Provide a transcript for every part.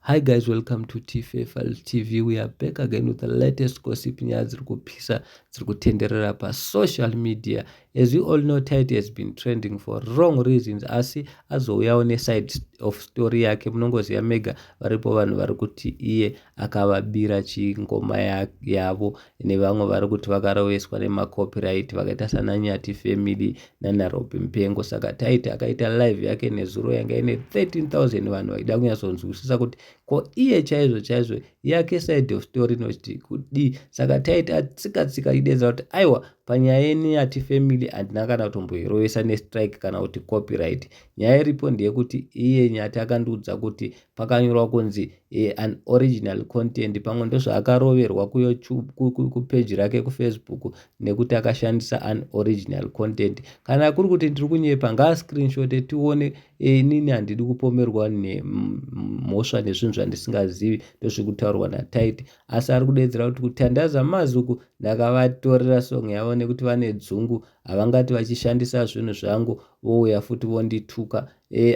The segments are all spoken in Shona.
Hi guys, welcome to TFL TV. We are back again with the latest gossip nyaya dziri kupisa dziri kutenderera pasocial media. As you all know, Tite has been trending for wrong reasons, asi azouyawo neside of story yake. Munongoziva mega varipo vanhu vari kuti iye akavabira chingoma yavo nevamwe vari kuti vakaroveswa nemacopyright vakaita sana Nyati Family naNarobi Mupengo. Saka Tite akaita live yake nezuro yanga ine 13,000 vanhu vaida kunyatsonzwisisa kuti ko iye chaizvo yake side of story inochiti kudi. Saka Tite atsika idedza kuti aiwa, panyaya yeNyati Family handina kana kutomboirovesa nestrike kana kuti copyright. Nyaya iripo ndeyekuti iye Nyati akandiudza kuti pakanyorwa kunzi an original content, pamwe ndozvaakaroverwa kuYouTube, kupage rake kuFacebook, nekuti akashandisa an original content. Kana kuri kuti ndiri kunyepa, ngaascreenshot tione. Inini handidi kupomerwa nemhosva nezvinhu zvandisingazivi, ndozviri kutaurwa naTite. Asi ari kudedzera kuti kutandaza mazuku ndakavatorera song yavo nekuti vane dzungu, havangati vachishandisa zvinhu zvangu vouya futi vondituka.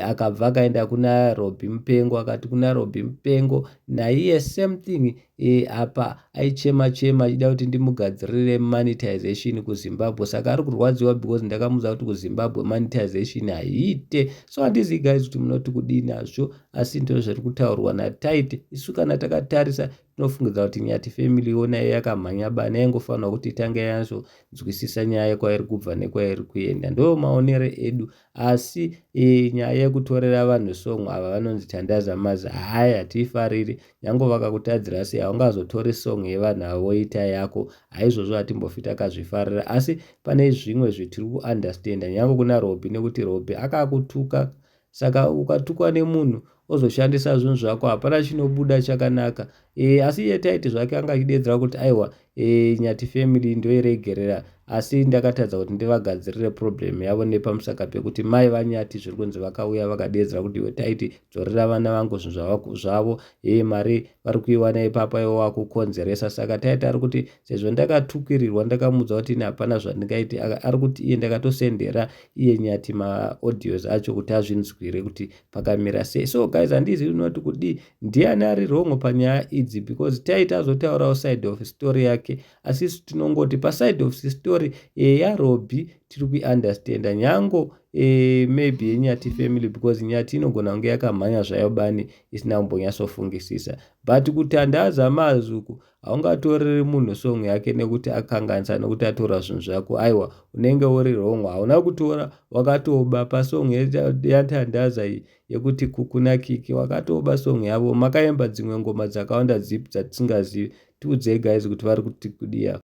Akabva akaenda kuna Robi Mupengo, akati kuna Robi Mupengo naiye same thing. Apa aichema achida kuti ndimugadzirire monetization kuZimbabwe. Saka ari kurwadziwa because ndakamuudza kuti kuZimbabwe monetization haiite. So handizivi guys kuti munoti kudini nazvo, asi ndizvo zviri kutaurwa naTite. Isu kana takatarisa tinofungidza kuti Nyati Family yona yakamhanya bani, yaingofanira kuti tanga yanzonzwisisa nyaya kwairi kubva nekwairi kuenda. Ndo maonero edu. Asi nyaya yekutorera vanhu song ava vanonzi Tandaza Maza, hai hatiifariri. Nyange vakakutadzira sei, haungazotori song yevanhu avo woita yako. Haizvozvo hatimbofi takazvifarira. Asi pane zvimwe zvitiri kuunderstanda nyange kuna Robi, nekuti Robi akakutuka. Saka ukatukwa nemunhu ozoshandisa zvinhu zvako, hapana chinobuda chakanaka. Asi iye Tite zvake anga achidedzera kuti aiwa, Nyati Family ndoiregerera, asi ndakatadza kuti ndivagadzirire problem yavo nepamusaka pekuti mai vaNyati zviri kunzi vakauya vakadedzera kuti iwe Tite dzorera vana vangu zvinhu zvavo, mari vari kuiwana ipapa iwo wakukonzeresa. Saka Tite ari kuti sezvo ndakatukirirwa, ndakamuudza kuti hapana zvandingaiti, ari kuti iye ndakatosendera iye Nyati maaudios acho kuti azvinzwire kuti pakamira sei. So guys, handizivi unoti kudi ndiani ari wrong panyaya idzi, because Tite azotaurawo side of story yake, asi tinongoti paside of story yaRobi tiri kuunderstanda, nyango maybe yeNyati Family because Nyati inogona kunge yakamhanya zvayo bani isina kumbonyatsofungisisa. But kutandaza mazuku haungatoreri munhu song yake nekuti akanganisa, nekuti atora zvinhu zvako. Aiwa, unenge uri wrong. Hauna kutora, wakatoba pasong yatandaza iyi yekuti kuna Kiki, wakatoba song yavo, makaimba dzimwe ngoma dzakawanda dzipi dzatisingazivi. Tiudzei guys kuti vari kuti kudi yavo.